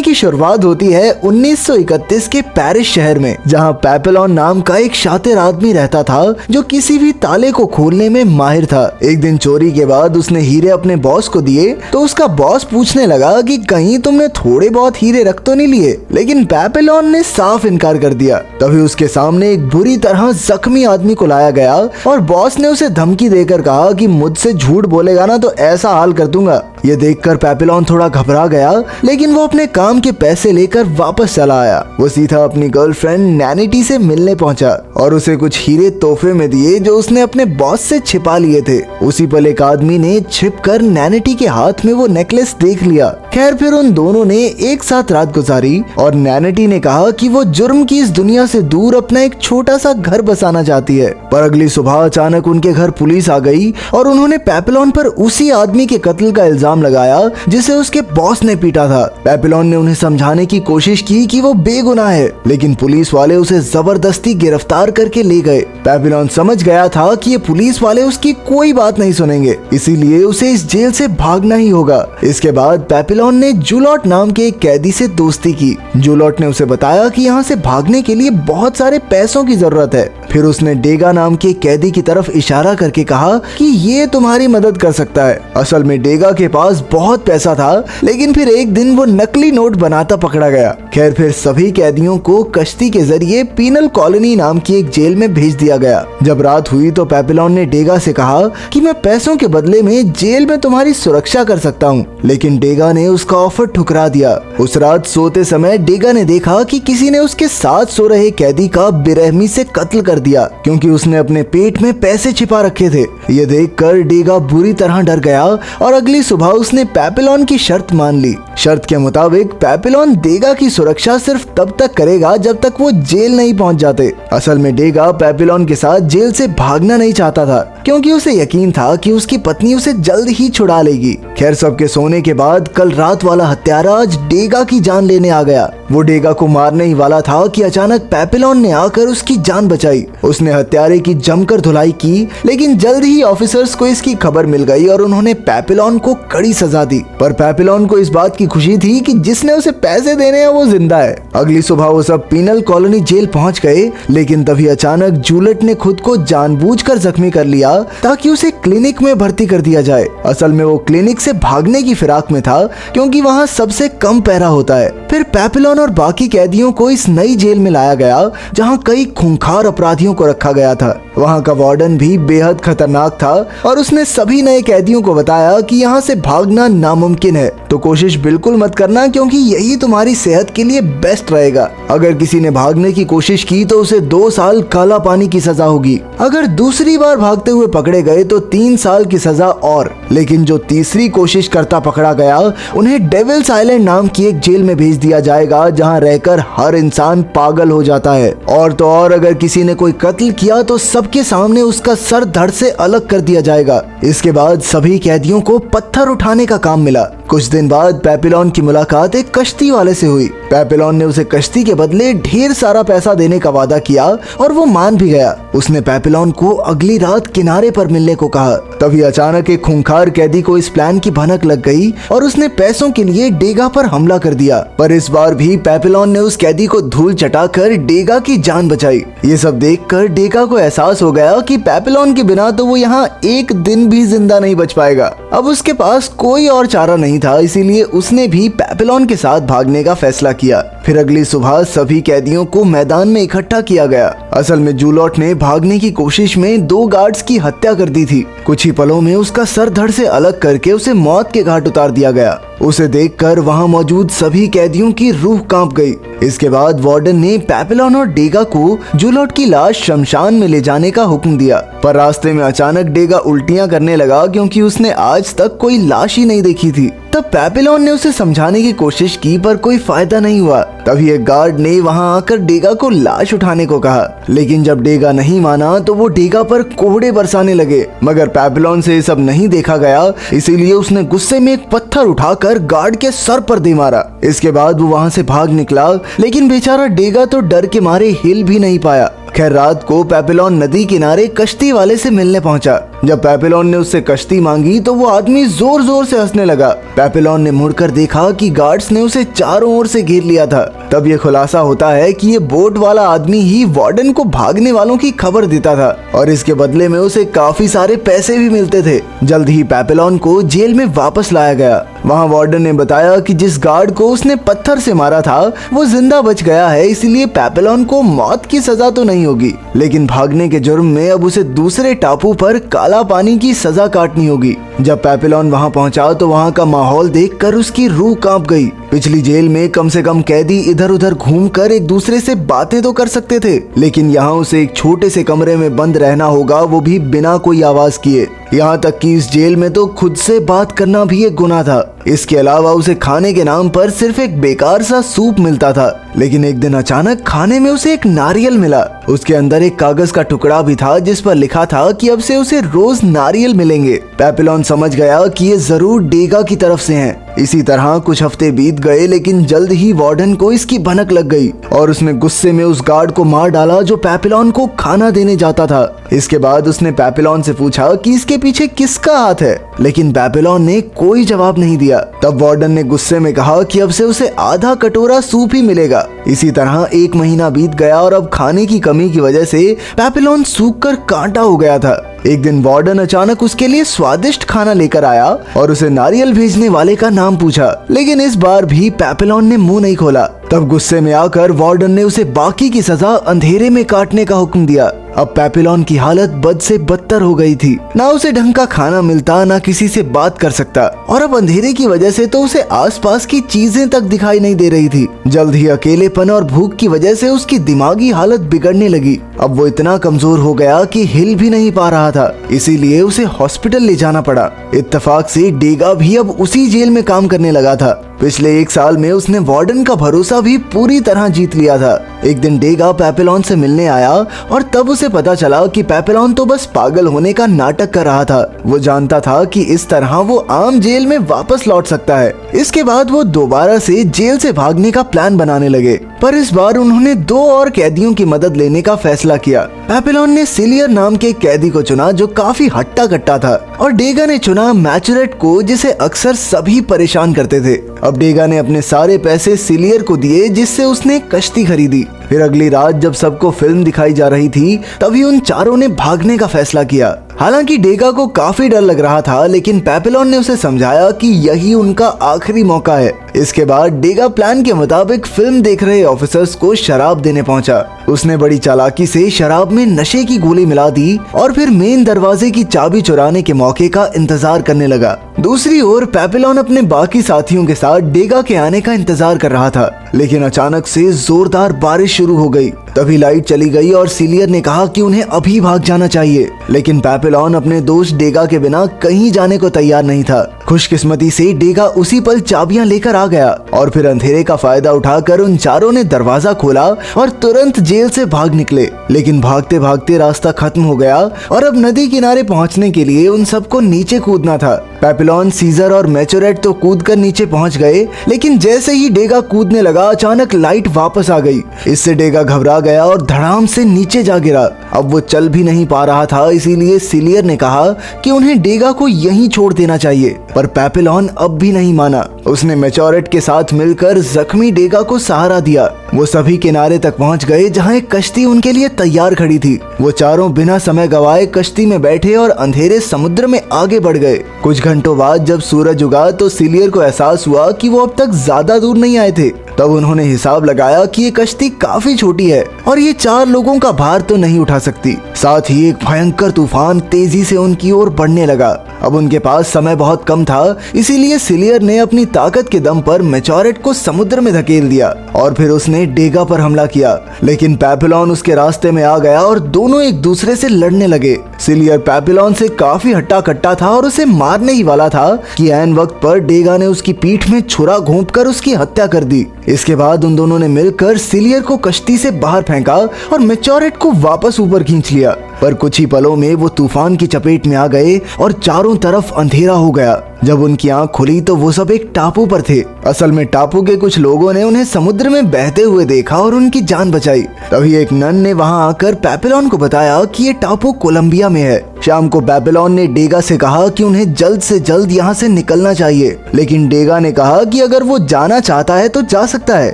की शुरुआत होती है 1931 के पेरिस शहर में, जहां पेपेलॉन नाम का एक शातिर आदमी रहता था जो किसी भी ताले को खोलने में माहिर था। एक दिन चोरी के बाद उसने हीरे अपने बॉस को दिए तो उसका बॉस पूछने लगा कि कहीं तुमने थोड़े बहुत हीरे रख तो नहीं लिए, लेकिन पेपेलॉन ने साफ इनकार कर दिया। तभी उसके सामने एक बुरी तरह जख्मी आदमी को लाया गया और बॉस ने उसे धमकी देकर कहा कि मुझसे झूठ बोलेगा ना तो ऐसा हाल कर दूंगा। ये देखकर पेपेलॉन थोड़ा घबरा गया, लेकिन वो अपने काम के पैसे लेकर वापस चला आया। वो सीधा अपनी गर्लफ्रेंड नैनिटी से मिलने पहुंचा और उसे कुछ हीरे तोहफे में दिए जो उसने अपने बॉस से छिपा लिए थे। उसी पल एक आदमी ने छिपकर नैनिटी के हाथ में वो नेकलेस देख लिया। खैर फिर उन दोनों ने एक साथ रात गुजारी और नैनिटी ने कहा कि वो जुर्म की इस दुनिया से दूर अपना एक छोटा सा घर बसाना चाहती है। पर अगली सुबह अचानक उनके घर पुलिस आ गई और उन्होंने पेपेलॉन पर उसी आदमी के कत्ल का इल्जाम लगाया जिसे उसके बॉस ने पीटा था। पेपेलॉन ने उन्हें समझाने की कोशिश की कि वो बेगुनाह है, लेकिन पुलिस वाले उसे जबरदस्ती गिरफ्तार करके ले गए। पेपेलॉन समझ गया था कि ये पुलिस वाले उसकी कोई बात नहीं सुनेंगे, इसीलिए उसे इस जेल से भागना ही होगा। इसके बाद पेपेलॉन ने जूलॉट नाम के एक कैदी से दोस्ती की। जूलॉट ने उसे बताया कि यहाँ से भागने के लिए बहुत सारे पैसों की जरूरत है। फिर उसने डेगा नाम के कैदी की तरफ इशारा करके कहा कि ये तुम्हारी मदद कर सकता है। असल में डेगा के पास बहुत पैसा था, लेकिन फिर एक दिन वो नकली नोट बनाता पकड़ा गया। खैर फिर सभी कैदियों को कश्ती के जरिए पीनल कॉलोनी नाम की एक जेल में भेज दिया गया। जब रात हुई तो पेपेलॉन ने डेगा से कहा कि मैं पैसों के बदले में जेल में तुम्हारी सुरक्षा कर सकता हूँ, लेकिन डेगा ने उसका ऑफर ठुकरा दिया। उस रात सोते समय डेगा ने देखा कि किसी ने उसके साथ सो रहे कैदी का बेरहमी से कत्ल कर दिया, क्योंकि उसने अपने पेट में पैसे छिपा रखे थे। ये देखकर डेगा बुरी तरह डर गया और अगली सुबह उसने पेपेलॉन की शर्त मान ली। शर्त के मुताबिक पेपेलॉन डेगा की सुरक्षा सिर्फ तब तक करेगा जब तक वो जेल नहीं पहुंच जाते। असल में डेगा पेपेलॉन के साथ जेल से भागना नहीं चाहता था, क्योंकि उसे यकीन था कि उसकी पत्नी उसे जल्द ही छुड़ा लेगी। खैर सबके सोने के बाद कल रात वाला हत्यारा आज डेगा की जान लेने आ गया। वो डेगा को मारने ही वाला था कि अचानक पेपेलॉन ने आकर उसकी जान बचाई। उसने हत्यारे की जमकर धुलाई की, लेकिन जल्द ही ऑफिसर्स को इसकी खबर मिल गई और उन्होंने पेपेलॉन को कड़ी सजा दी। पर पेपेलॉन को इस बात की खुशी थी कि जिसने उसे पैसे देने हैं वो जिंदा है। अगली सुबह वो सब पीनल कॉलोनी जेल पहुंच गए, लेकिन तभी अचानक जूलियट ने खुद को जानबूझकर जख्मी कर लिया ताकि उसे क्लिनिक में भर्ती कर दिया जाए। असल में वो क्लिनिक से भागने की फिराक में था, क्योंकि वहाँ सबसे कम पहरा होता है। फिर पेपेलॉन और बाकी कैदियों को इस नई जेल में लाया गया, जहाँ कई खूंखार अपराधियों को रखा गया था। वहाँ का वार्डन भी बेहद खतरनाक था और उसने सभी नए कैदियों को बताया कि यहाँ से भागना नामुमकिन है, तो कोशिश बिल्कुल मत करना, क्योंकि यही तुम्हारी सेहत के लिए बेस्ट रहेगा। अगर किसी ने भागने की कोशिश की तो उसे 2 साल काला पानी की सजा होगी। अगर दूसरी बार भागते हुए पकड़े गए तो 3 साल की सजा और, लेकिन जो तीसरी कोशिश करता पकड़ा गया उन्हें डेविल्स आइलैंड नाम की एक जेल में भेज दिया जाएगा, जहाँ रहकर हर इंसान पागल हो जाता है। और तो और अगर किसी ने कोई कत्ल किया तो सबके सामने उसका सर धड़ से अलग कर दिया जाएगा। इसके बाद सभी कैदियों को पत्थर उठाने का काम मिला। कुछ दिन बाद पेपेलॉन की मुलाकात एक कश्ती वाले से हुई। पेपेलॉन ने उसे कश्ती के बदले ढेर सारा पैसा देने का वादा किया और वो मान भी गया। उसने पेपेलॉन को अगली रात किनारे पर मिलने को कहा। तभी अचानक एक खूंखार कैदी को इस प्लान की भनक लग गई और उसने पैसों के लिए डेगा पर हमला कर दिया। पर इस बार भी पेपेलॉन ने उस कैदी को धूल चटाकर डेगा की जान बचाई। ये सब देखकर डेगा को एहसास हो गया कि पेपेलॉन के बिना तो वो यहाँ एक दिन भी जिंदा नहीं बच पाएगा। अब उसके पास कोई और चारा नहीं था, इसीलिए उसने भी पेपेलॉन के साथ भागने का फैसला किया। फिर अगली सुबह सभी कैदियों को मैदान में इकट्ठा किया गया। असल में जूलॉट ने भागने की कोशिश में 2 गार्ड्स की हत्या कर दी थी। कुछ ही पलों में उसका सर धड़ से अलग करके उसे मौत के घाट उतार दिया गया। उसे देखकर वहां मौजूद सभी कैदियों की रूह कांप गई। इसके बाद वार्डन ने पेपेलॉन और डेगा को जूलॉट की लाश शमशान में ले जाने का हुक्म दिया। पर रास्ते में अचानक डेगा उल्टियां करने लगा, क्योंकि उसने आज तक कोई लाश ही नहीं देखी थी। तब पेपेलॉन ने उसे समझाने की कोशिश की, पर कोई फायदा नहीं हुआ। तभी एक गार्ड ने वहां आकर डेगा को लाश उठाने को कहा, लेकिन जब डेगा नहीं माना तो वो डेगा पर कोहड़े बरसाने लगे। मगर पेपेलॉन से ये सब नहीं देखा गया, इसीलिए उसने गुस्से में एक पत्थर उठाकर गार्ड के सर पर दे मारा। इसके बाद वो वहां से भाग निकला, लेकिन बेचारा डेगा तो डर के मारे हिल भी नहीं पाया। खैर रात को पेपेलॉन नदी किनारे कश्ती वाले से मिलने पहुंचा। जब पेपिलोन ने उससे कश्ती मांगी तो वो आदमी जोर जोर से हंसने लगा। पेपिलोन ने मुड़कर देखा कि गार्ड्स ने उसे चारों ओर से घेर लिया था। तब ये खुलासा होता है कि ये बोट वाला आदमी ही वार्डन को भागने वालों की खबर देता था और इसके बदले में उसे काफी सारे पैसे भी मिलते थे। जल्द ही पेपिलोन को जेल में वापस लाया गया। वहाँ वार्डन ने बताया कि जिस गार्ड को उसने पत्थर से मारा था वो जिंदा बच गया है, इसलिए पेपिलोन को मौत की सजा तो नहीं होगी, लेकिन भागने के जुर्म में अब उसे दूसरे टापू पर काला पानी की सजा काटनी होगी। जब पेपिलोन वहाँ पहुँचा तो वहाँ का माहौल देखकर उसकी रूह कांप गई। पिछली जेल में कम से कम कैदी इधर उधर घूमकर एक दूसरे से बातें तो कर सकते थे, लेकिन यहाँ उसे एक छोटे से कमरे में बंद रहना होगा, वो भी बिना कोई आवाज किए। यहाँ तक कि इस जेल में तो खुद से बात करना भी एक गुनाह था। इसके अलावा उसे खाने के नाम पर सिर्फ एक बेकार सा सूप मिलता था। लेकिन एक दिन अचानक खाने में उसे एक नारियल मिला। उसके अंदर एक कागज का टुकड़ा भी था जिस पर लिखा था कि अब से उसे रोज नारियल मिलेंगे। पेपिलोन समझ गया कि ये जरूर डेगा की तरफ से हैं। इसी तरह कुछ हफ्ते बीत गए, लेकिन जल्द ही वार्डन को इसकी भनक लग गई और उसने गुस्से में उस गार्ड को मार डाला जो पेपिलोन को खाना देने जाता था। इसके बाद उसने पेपिलोन से पूछा कि इसके पीछे किसका हाथ है, लेकिन पेपिलोन ने कोई जवाब नहीं दिया। तब वार्डन ने गुस्से में कहा कि अब से उसे आधा कटोरा सूप ही मिलेगा। इसी तरह 1 महीना बीत गया और अब खाने की कमी की वजह से पेपिलोन सूख कर कांटा हो गया था। एक दिन वार्डन अचानक उसके लिए स्वादिष्ट खाना लेकर आया और उसे नारियल भेजने वाले का नाम पूछा, लेकिन इस बार भी पेपिलोन ने मुंह नहीं खोला। तब गुस्से में आकर वार्डन ने उसे बाकी की सजा अंधेरे में काटने का हुक्म दिया। अब पेपिलोन की हालत बद से बदतर हो गई थी। ना उसे ढंग का खाना मिलता, ना किसी से बात कर सकता, और अब अंधेरे की वजह से तो उसे आसपास की चीजें तक दिखाई नहीं दे रही थी। जल्द ही अकेलेपन और भूख की वजह से उसकी दिमागी हालत बिगड़ने लगी। अब वो इतना कमजोर हो गया कि हिल भी नहीं पा रहा था, इसीलिए उसे हॉस्पिटल ले जाना पड़ा। इत्तेफाक से डेगा भी अब उसी जेल में काम करने लगा था। पिछले 1 साल में उसने वार्डन का भरोसा भी पूरी तरह जीत लिया था। एक दिन डेगा पेपिलोन से मिलने आया और तब उसे पता चला कि पेपिलोन तो बस पागल होने का नाटक कर रहा था। वो जानता था कि इस तरह वो आम जेल में वापस लौट सकता है। इसके बाद वो दोबारा से जेल से भागने का प्लान बनाने लगे, पर इस बार उन्होंने 2 और कैदियों की मदद लेने का फैसला किया। पेपिलोन ने सिलियर नाम के कैदी को चुना जो काफी हट्टा कट्टा था, और डेगा ने चुना मैचुरेट को जिसे अक्सर सभी परेशान करते थे। अब डेगा ने अपने सारे पैसे सिलियर को दिए जिससे उसने कश्ती खरीदी। फिर अगली रात जब सबको फिल्म दिखाई जा रही थी तभी उन चारों ने भागने का फैसला किया। हालांकि डेगा को काफी डर लग रहा था, लेकिन पेपिलोन ने उसे समझाया कि यही उनका आखिरी मौका है। इसके बाद डेगा प्लान के मुताबिक फिल्म देख रहे ऑफिसर्स को शराब देने पहुंचा। उसने बड़ी चालाकी से शराब में नशे की गोली मिला दी और फिर मेन दरवाजे की चाबी चुराने के मौके का इंतजार करने लगा। दूसरी ओर पेपिलोन अपने बाकी साथियों के साथ डेगा के आने का इंतजार कर रहा था, लेकिन अचानक से जोरदार बारिश शुरू हो गई। तभी लाइट चली गई और सिलियर ने कहा कि उन्हें अभी भाग जाना चाहिए, लेकिन पेपिलोन अपने दोस्त डेगा के बिना कहीं जाने को तैयार नहीं था। खुशकिस्मती से डेगा उसी पल चाबियां लेकर आ गया और फिर अंधेरे का फायदा उठाकर उन चारों ने दरवाजा खोला और तुरंत जेल से भाग निकले। लेकिन भागते भागते रास्ता खत्म हो गया और अब नदी किनारे पहुंचने के लिए उन सबको नीचे कूदना था। पेपिलोन, सीजर और मैचुरेट तो कूदकर नीचे पहुंच गए, लेकिन जैसे ही डेगा कूदने लगा अचानक लाइट वापस आ गई। इससे डेगा घबरा गया और धड़ाम से नीचे जा गिरा। अब वो चल भी नहीं पा रहा था, इसीलिए सिलियर ने कहा कि उन्हें डेगा को यहीं छोड़ देना चाहिए, पर पेपिलोन अब भी नहीं माना। उसने मैचुरेट के साथ मिलकर जख्मी डेगा को सहारा दिया। वो सभी किनारे तक पहुंच गए जहां एक कश्ती उनके लिए तैयार खड़ी थी। वो चारों बिना समय गवाए कश्ती में बैठे और अंधेरे समुद्र में आगे बढ़ गए। कुछ घंटों बाद जब सूरज उगा तो सिलियर को एहसास हुआ कि वो अब तक ज्यादा दूर नहीं आए थे। तब उन्होंने हिसाब लगाया कि ये कश्ती काफी छोटी है और ये 4 लोगों का भार तो नहीं उठा सकती। साथ ही एक भयंकर तूफान तेजी से उनकी ओर बढ़ने लगा। अब उनके पास समय बहुत कम था, इसीलिए सिलियर ने अपनी ताकत के दम पर मैचुरेट को समुद्र में धकेल दिया और फिर उसने डेगा पर हमला किया। लेकिन पेपिलोन उसके रास्ते में आ गया और दोनों एक दूसरे से लड़ने लगे। सिलियर पेपिलोन से काफी हट्टा कट्टा था और उसे मारने ही वाला था कि ऐन वक्त पर डेगा ने उसकी पीठ में छुरा घोंपकर उसकी हत्या कर दी। इसके बाद उन दोनों ने मिलकर सिलियर को कश्ती से बाहर फेंका और मैचुरेट को वापस ऊपर खींच लिया। पर कुछ ही पलों में वो तूफान की चपेट में आ गए और चारों तरफ अंधेरा हो गया। जब उनकी आंख खुली तो वो सब एक टापू पर थे। असल में टापू के कुछ लोगों ने उन्हें समुद्र में बहते हुए देखा और उनकी जान बचाई। तभी एक नन ने वहां आकर पेपिलोन को बताया कि ये टापू कोलंबिया में है। शाम को बेबीलोन ने डेगा से कहा कि उन्हें जल्द से जल्द यहाँ से निकलना चाहिए, लेकिन डेगा ने कहा कि अगर वो जाना चाहता है तो जा सकता है,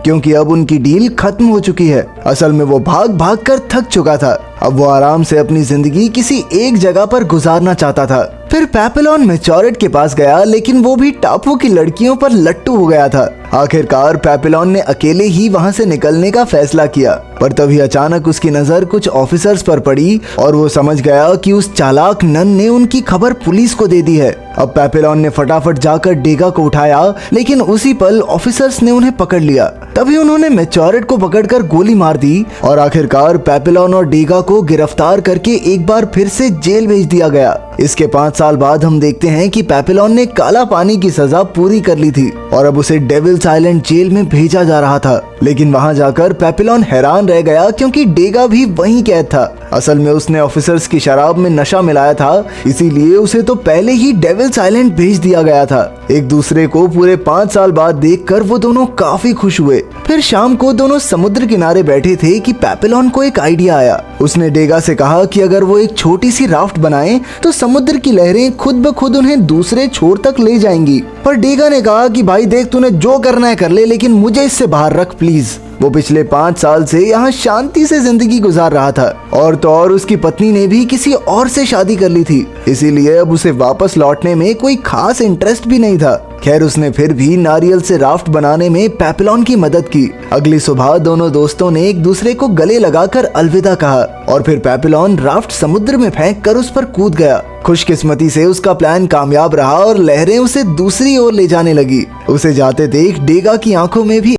क्योंकि अब उनकी डील खत्म हो चुकी है। असल में वो भाग भाग कर थक चुका था। अब वो आराम से अपनी जिंदगी किसी एक जगह पर गुजारना चाहता था। फिर पेपेलॉन मेचोरेट के पास गया, लेकिन वो भी टापू की लड़कियों पर लट्टू हो गया था। आखिरकार पेपेलॉन ने अकेले ही वहाँ से निकलने का फैसला किया, पर तभी अचानक उसकी नजर कुछ ऑफिसर्स पर पड़ी और वो समझ गया कि उस चालाक नन ने उनकी खबर पुलिस को दे दी है। अब पेपेलॉन ने फटाफट जाकर डेगा को उठाया, लेकिन उसी पल ऑफिसर्स ने उन्हें पकड़ लिया। तभी उन्होंने मेचोरेट को पकड़कर गोली मार दी और आखिरकार पेपेलॉन और डेगा को गिरफ्तार करके एक बार फिर से जेल भेज दिया गया। इसके 5 साल बाद हम देखते हैं कि पेपेलॉन ने काला पानी की सजा पूरी कर ली थी और अब उसे डेविल्स आइलैंड जेल में भेजा जा रहा था। लेकिन वहां जाकर पेपेलॉन हैरान रह गया, क्योंकि डेगा भी वहीं कैद था। असल में उसने ऑफिसर्स की शराब में नशा मिलाया था, इसीलिए उसे तो पहले ही डेविल्स आइलैंड भेज दिया गया था। एक दूसरे को पूरे 5 साल बाद देखकर वो दोनों काफी खुश हुए। फिर शाम को दोनों समुद्र किनारे बैठे थे कि पेपेलॉन को एक आइडिया आया। उसने डेगा से कहा कि अगर वो एक छोटी सी राफ्ट बनाए तो समुद्र की लहरें खुद ब खुद उन्हें दूसरे छोर तक ले जाएंगी। पर डेगा ने कहा कि भाई देख, तूने जो करना है कर ले, लेकिन मुझे इससे बाहर रख प्लीज। वो पिछले 5 साल से यहाँ शांति से जिंदगी गुजार रहा था और तो और उसकी पत्नी ने भी किसी और से शादी कर ली थी, इसीलिए अब उसे वापस लौटने में कोई खास इंटरेस्ट भी नहीं था। खैर, उसने फिर भी नारियल से राफ्ट बनाने में पेपेलॉन की मदद की। अगली सुबह दोनों दोस्तों ने एक दूसरे को गले लगाकर अलविदा कहा और फिर पेपेलॉन राफ्ट समुद्र में फेंक कर उस पर कूद गया। खुशकिस्मती से उसका प्लान कामयाब रहा और लहरें उसे दूसरी ओर ले जाने लगी। उसे जाते देख डेगा की आंखों में भी